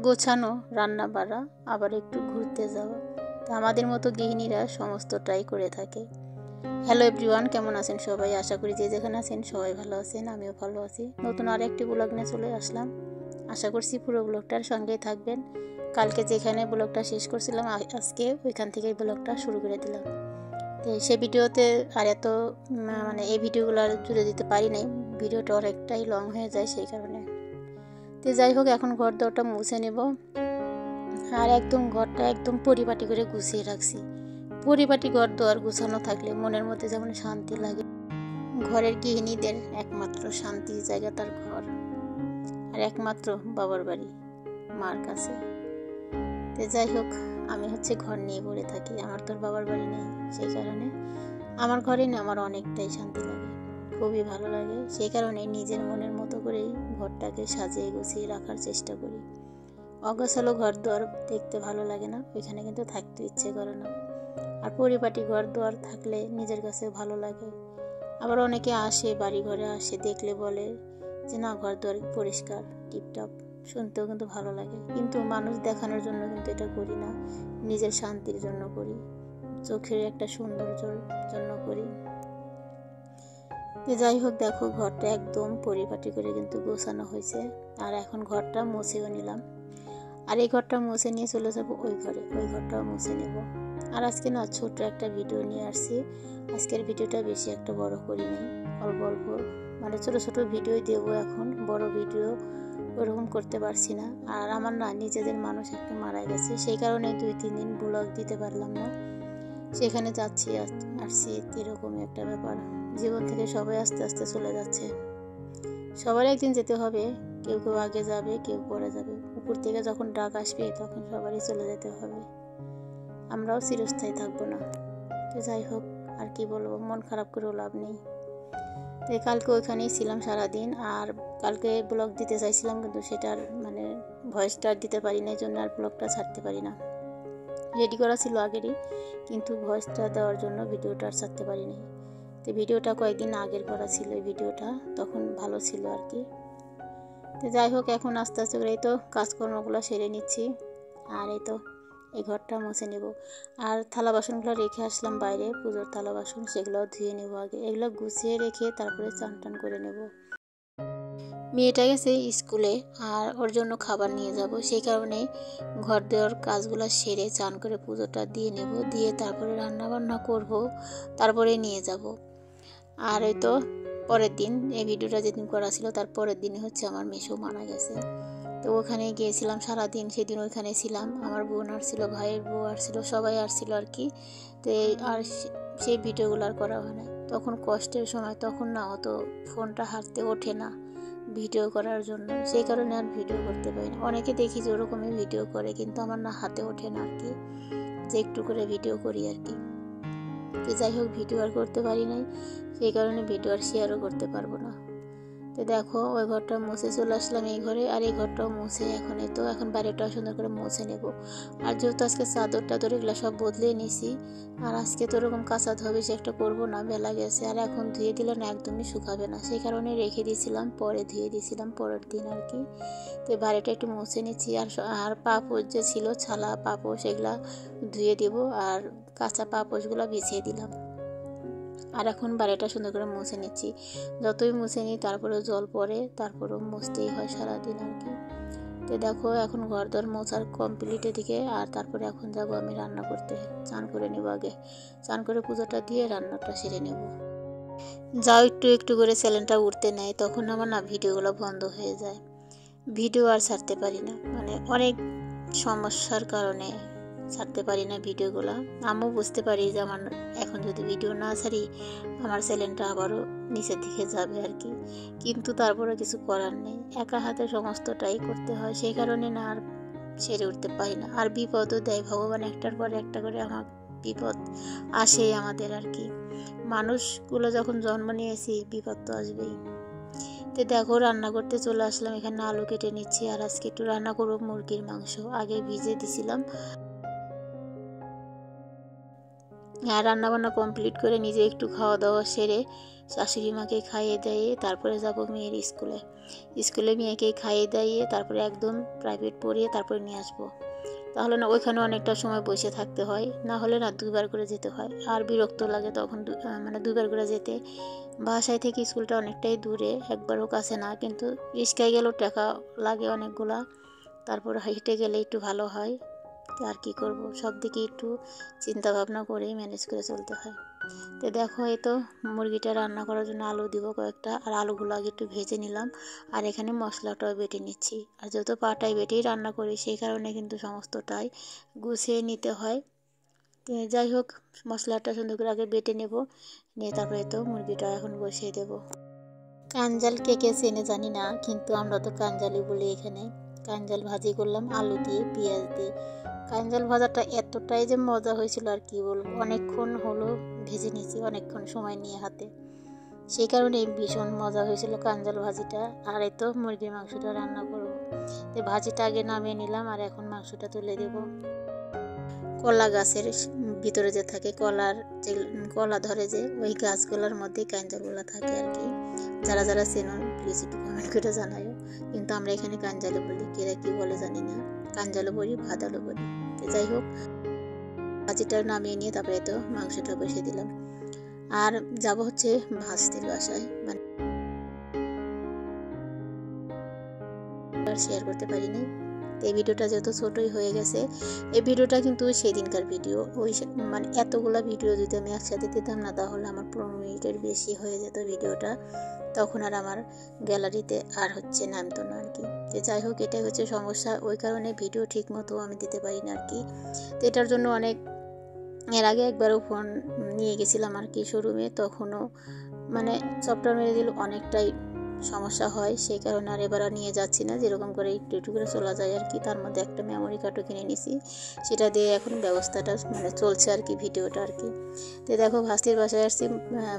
গোছানো, রান্না বাড়া, আবার একটু ঘুরতে যাওয়া। তো আমাদের মতো গৃহিণীরা সমস্তটাই করে থাকে। হ্যালো এভরিওয়ান, কেমন আছেন সবাই? আশা করি যে যেখানে আছেন সবাই ভালো আছেন, আমিও ভালো আছি। নতুন আর একটি ব্লগ নিয়ে চলে আসলাম। আশা করছি পুরো ব্লগটার সঙ্গেই থাকবেন। কালকে যেখানে ব্লগটা শেষ করছিলাম, আজকে ওইখান থেকেই ব্লগটা শুরু করে দিলাম। তো সে ভিডিওতে আর এত এই ভিডিওগুলো আর জুড়ে দিতে পারি নাই, ভিডিওটা অনেকটাই লং হয়ে যায় সেই কারণে। তো যাই হোক, এখন ঘর দরটা মুছে নেব। আর একদম ঘরটা একদম পরিপাটি করে গুছিয়ে রাখছি। পরিপাটি ঘর দোয়ার গুছানো থাকলে মনের মধ্যে যেমন শান্তি লাগে। ঘরের গৃহিণীদের একমাত্র শান্তির জায়গা তার ঘর, আর একমাত্র বাবার বাড়ি, মার কাছে। তো যাই হোক, আমি ঘর নিয়ে পড়ে থাকি। আমার তোর বাবার বাড়ি নেই, সেই কারণে আমার ঘরে না আমার অনেকটাই শান্তি লাগে, খুবই ভালো লাগে। সেই কারণে নিজের মনের মতো করেই ঘরটাকে সাজিয়ে গুছিয়ে রাখার চেষ্টা করি। অগোছালো ঘর দুয়ার দেখতে ভালো লাগে না, ওইখানে কিন্তু থাকতে ইচ্ছে করে না। আর পরিপাটি ঘর দুয়ার থাকলে নিজের কাছে ভালো লাগে। আবার অনেকে আসে, বাড়ি ঘরে আসে, দেখলে বলে যে না, ঘর দুয়ার পরিষ্কার টিপটপ, শুনতেও কিন্তু ভালো লাগে। কিন্তু মানুষ দেখানোর জন্য কিন্তু এটা করি না, নিজের শান্তির জন্য করি, চোখের একটা সৌন্দর্যের জন্য করি। যাই হোক, দেখো ঘরটা একদম পরিপাটি করে কিন্তু গোছানো হয়েছে। আর এখন ঘরটা মুছেও নিলাম। আর এই ঘরটা মুছে নিয়ে চলে যাবো ওই ঘরে, ওই ঘরটাও মুছে নেব। আর আজকে না ছোট্ট একটা ভিডিও নিয়ে আসছি। আজকের ভিডিওটা বেশি একটা বড় করি নাই, অল্প অল্প ছোট ছোট ভিডিও দেবো। এখন বড় ভিডিও ওরকম করতে পারছি না। আর আমার না নিজেদের মানুষ একটা মারা গেছে, সেই কারণে 2-3 দিন ব্লগ দিতে পারলাম না। সেখানে যাচ্ছি আসছি, এরকমই একটা ব্যাপার। জীবন থেকে সবাই আস্তে আস্তে চলে যাচ্ছে। সবার একদিন যেতে হবে, কেউ কেউ আগে যাবে, কেউ পরে যাবে। উপর থেকে যখন ডাক আসবে তখন সবারই চলে যেতে হবে, আমরাও চিরস্থায়ী থাকবো না। তো যাই হোক, আর কি বলবো, মন খারাপ করেও লাভ নেই। তো কালকে ওইখানেই ছিলাম সারাদিন। আর কালকে ব্লগ দিতে চাইছিলাম, কিন্তু সেটার ভয়েসটা দিতে পারি না, এই জন্য আর ব্লগটা ছাড়তে পারি না। রেডি করা ছিল আগেরই, কিন্তু ভয়েসটা দেওয়ার জন্য ভিডিওটা আর ছাড়তে পারি নাই। তো ভিডিওটা কয়েকদিন আগের করা ছিল, এই ভিডিওটা তখন ভালো ছিল আর কি। তো যাই হোক, এখন আস্তে আস্তে করে এই তো কাজকর্মগুলো সেরে নিচ্ছি। আর এই ঘরটা মুছে নেব। আর থালা বাসনগুলো রেখে আসলাম বাইরে, পুজোর থালা বাসন, সেগুলোও ধুয়ে নেব আগে। এগুলো গুছিয়ে রেখে তারপরে চান টান করে নেব। মেয়েটা গেছে স্কুলে, আর ওর জন্য খাবার নিয়ে যাব। সেই কারণে ঘর দেওয়ার কাজগুলো সেরে চান করে পুজোটা দিয়ে নেব, দিয়ে তারপরে রান্না বান্না করব, তারপরে নিয়ে যাব। আর এই তো পরের দিন, এই ভিডিওটা যেদিন করা ছিল তার পরের দিনে আমার মেসো মারা গেছে। তো ওখানে গিয়েছিলাম সারাদিন, সেদিন ওইখানে ছিলাম। আমার বোন আসছিল, ভাইয়ের বউ আসছিল, সবাই আসছিল আর কি। তো আর সেই ভিডিওগুলো আর করা হয় না। তখন কষ্টের সময়, তখন না অত ফোনটা হাতে ওঠে না ভিডিও করার জন্য, সেই কারণে আর ভিডিও করতে পারি না। অনেকে দেখি যে ওরকমই ভিডিও করে, কিন্তু আমার না হাতে ওঠে না আর কি, যে একটু করে ভিডিও করি আর কি। তো যাই হোক, ভিডিও আর করতে পারি নাই, সেই কারণে ভিডিও আর শেয়ারও করতে পারবো না। তো দেখো, ওই ঘরটা মুছে চলে আসলাম এই ঘরে। আর এই ঘরটাও মুছে এখন বাইরেটাও সুন্দর করে মুছে নেব। আর যেহেতু আজকে চাদর টাদর এগুলো সব বদলে নিছি, আর আজকে তো ওরকম কাঁচা ধোবে সে একটা করবো না, বেলা গেছে। আর এখন ধুয়ে দিলে না একদমই শুকাবে না, সেই কারণে রেখে দিয়েছিলাম, পরে ধুয়ে দিয়েছিলাম পরের দিন আর কি। তো বাইরেটা একটু মুছে নিচ্ছি। আর পাপোশ যে ছিল, ছালা পাপোশ, সেগুলা ধুয়ে দিব। আর কাঁচা পাপোশগুলো বিছিয়ে দিলাম। আর এখন বাড়িটা সুন্দর করে মুছে নিচ্ছি। যতই মুছে নিই তারপরেও জল পড়ে, তারপরেও মুছতেই হয় সারাদিন আর কি। তো দেখো, এখন ঘর দর মোছার কমপ্লিটের দিকে। আর তারপরে এখন যাব আমি রান্না করতে। চান করে নেব আগে, চান করে পুজোটা দিয়ে রান্নাটা সেরে নেব। যাও একটু একটু করে চ্যানেলটা উঠতে নেয়, তখন আমার না ভিডিওগুলো বন্ধ হয়ে যায়, ভিডিও আর ছাড়তে পারি না। অনেক সমস্যার কারণে ছাড়তে পারি না ভিডিওগুলো। আমিও বুঝতে পারি যে আমার এখন যদি ভিডিও না ছাড়ি, আমার চ্যানেলটা আবারও নিচের দিকে যাবে আর কি। কিন্তু তারপরে কিছু করার নেই, একা হাতে সমস্তটাই করতে হয়, সেই কারণে না আর ছেড়ে উঠতে পারি না। আর বিপদও দেয় ভগবান, একটার পর একটা করে আমার বিপদ আসে আমাদের আর কি। মানুষগুলো যখন জন্ম নিয়েছি, বিপদ তো আসবেই। তো দেখো, রান্না করতে চলে আসলাম। এখানে আলু কেটে নিচ্ছি। আর আজকে একটু রান্না করবো মুরগির মাংস, আগে ভিজে দিছিলাম। আর রান্না বান্না কমপ্লিট করে নিজে একটু খাওয়া দাওয়া সেরে শাশুড়ি মাকে খাইয়ে দাইয়ে তারপরে যাব মেয়ের স্কুলে মেয়েকে খাইয়ে দাইয়ে তারপরে একদম প্রাইভেট পড়িয়ে তারপরে নিয়ে আসবো। তাহলে না ওইখানে অনেকটা সময় বসে থাকতে হয়, না হলে না দুইবার করে যেতে হয়, আর বিরক্ত লাগে তখন মানে দুইবার করে যেতে। বাসায় থেকে স্কুলটা অনেকটাই দূরে, একবারও কাছে না, কিন্তু রিক্সায় গেলেও টাকা লাগে অনেকগুলা, তারপর হেঁটে গেলে একটু ভালো হয়। আর কি করব, সব দিকে একটু চিন্তা ভাবনা করেই ম্যানেজ করে চলতে হয়। তো দেখো এই তো মুরগিটা রান্না করার জন্য আলু দিব কয়েকটা, আর আলুগুলো আগে একটু ভেজে নিলাম, আর এখানে মশলাটাও বেটে নিচ্ছি। আর যেহেতু পাটায় বেটেই রান্না করি সেই কারণে কিন্তু সমস্তটাই গুছিয়ে নিতে হয়। তো যাই হোক, মশলাটা সুন্দর করে আগে বেটে নেব, নিয়ে তারপরে তো মুরগিটা এখন বসিয়ে দেব। কাঞ্জাল কে কে চেনে জানি না, কিন্তু আমরা তো কাঞ্জালই বলি এখানে। কাঞ্জাল ভাজি করলাম আলু দিয়ে পেঁয়াজ দিয়ে। কাঞ্জাল ভাজাটা এতটাই যে মজা হয়েছিল আর কি বলবো, অনেকক্ষণ হলো ভেজে নিয়েছি, অনেকক্ষণ সময় নিয়ে হাতে, সেই কারণে ভীষণ মজা হয়েছিল কাঞ্জাল ভাজিটা। আর এই তো মুরগির মাংসটা রান্না করবো। তো ভাজিটা আগে নামিয়ে নিলাম, আর এখন মাংসটা তুলে দেব। কলা গাছের ভিতরে যে থাকে কলার যে কলা ধরে যে ওই গাছগুলোর মধ্যে কাঞ্জালগুলো থাকে আর কি। যারা যারা চেনো প্লিজ একটু কমেন্ট করে জানাও, কিন্তু আমরা এখানে কাঞ্জালও বলি, কেরা কি বলে জানি না, কাঞ্জালও বলি ভাদালও বলি। তো যাই হোক, ভাজিটা নামিয়ে নিয়ে তারপরে তো মাংসটা বসিয়ে দিলাম, আর যাব হচ্ছে ভাস্তির বাসায়, মানে শেয়ার করতে পারিনি। এই ভিডিওটা যেহেতু ছোটই হয়ে গেছে, এই ভিডিওটা কিন্তু সেদিনকার ভিডিও, ওই মানে এতগুলা ভিডিও যদি আমি একসাথে দিতাম না তাহলে আমার 15 মিনিটের বেশি হয়ে যেত ভিডিওটা, তখন আর আমার গ্যালারিতে আর হচ্ছে নামতো না আর কি। তো যাই হোক, এটাই হচ্ছে সমস্যা, ওই কারণে ভিডিও ঠিক মতো আমি দিতে পারি না আর কি। তো এটার জন্য এর আগে একবারও ফোন নিয়ে গেছিলাম আর কি শোরুমে, তখনও মানে সফটওয়্যার মেরে দিল, অনেকটাই সমস্যা হয়, সেই কারণে আর এবার নিয়ে যাচ্ছি না, যেরকম করে একটু একটু করে চলা যায় আর কি। তার মধ্যে একটা মেমোরি কার্ডও কিনে নিছি, সেটা দিয়ে এখন ব্যবস্থাটা মানে চলছে আর কি, ভিডিওটা আর কি। তো দেখো ভাস্তির বাসায় আসছি,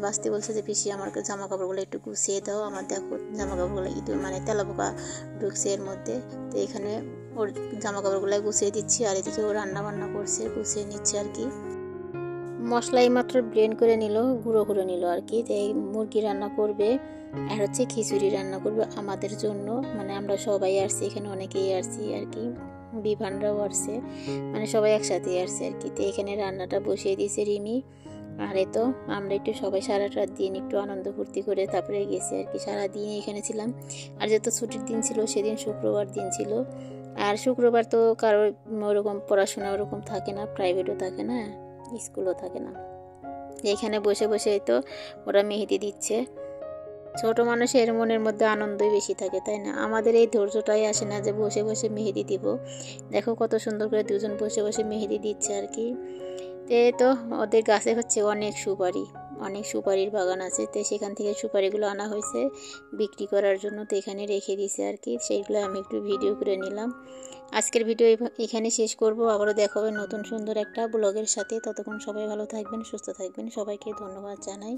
ভাস্তি বলছে যে পিসি আমার জামা কাপড়গুলো একটু গুছিয়ে দাও, আমার দেখো জামা কাপড়গুলো মানে তেলাপোকা ঢুকছে এর মধ্যে। তো এখানে ওর জামা কাপড়গুলো গুছিয়ে দিচ্ছি, আর এদিকে ও রান্না বান্না করছে, গুছিয়ে নিচ্ছে আর কি। মশলা মাত্র ব্লেন্ড করে নিল, গুঁড়ো করে নিল আর কি। তো এই মুরগি রান্না করবে, আর হচ্ছে খিচুড়ি রান্না করবে আমাদের জন্য, মানে আমরা সবাই আসছি এখানে, অনেকেই আসছি আর কি, বিভানরাও আসছে, মানে সবাই একসাথেই আসছে আর কি। তো এখানে রান্নাটা বসিয়ে দিয়েছে রিমি, আর এ তো আমরা একটু সবাই সারাটা দিন একটু আনন্দ ফুর্তি করে তারপরে গেছি আর কি, সারাদিন এখানে ছিলাম। আর যেহেতু ছুটির দিন ছিল, সেদিন শুক্রবার দিন ছিল, আর শুক্রবার তো কারোর ওরকম পড়াশোনা ওরকম থাকে না, প্রাইভেটও থাকে না, স্কুলও থাকে না। এখানে বসে বসে তো ওরা মেহেদি দিচ্ছে। ছোট মানুষের মনের মধ্যে আনন্দই বেশি থাকে, তাই না? আমাদের এই ধৈর্যটাই আসে না যে বসে বসে মেহেদি দিব। দেখো কত সুন্দর করে দুজন বসে বসে মেহেদি দিচ্ছে আর কি। তো ওদের গাছে হচ্ছে অনেক সুপারির বাগান আছে, তো সেখান থেকে সুপারিগুলো আনা হয়েছে বিক্রি করার জন্য, তো এখানে রেখে দিয়েছে আর কি। সেইগুলো আমি একটু ভিডিও করে নিলাম। আজকের ভিডিও এখানে শেষ করব, আবারও দেখা হবে নতুন সুন্দর একটা ব্লগের সাথে। ততক্ষণ সবাই ভালো থাকবেন, সুস্থ থাকবেন, সবাইকে ধন্যবাদ জানাই।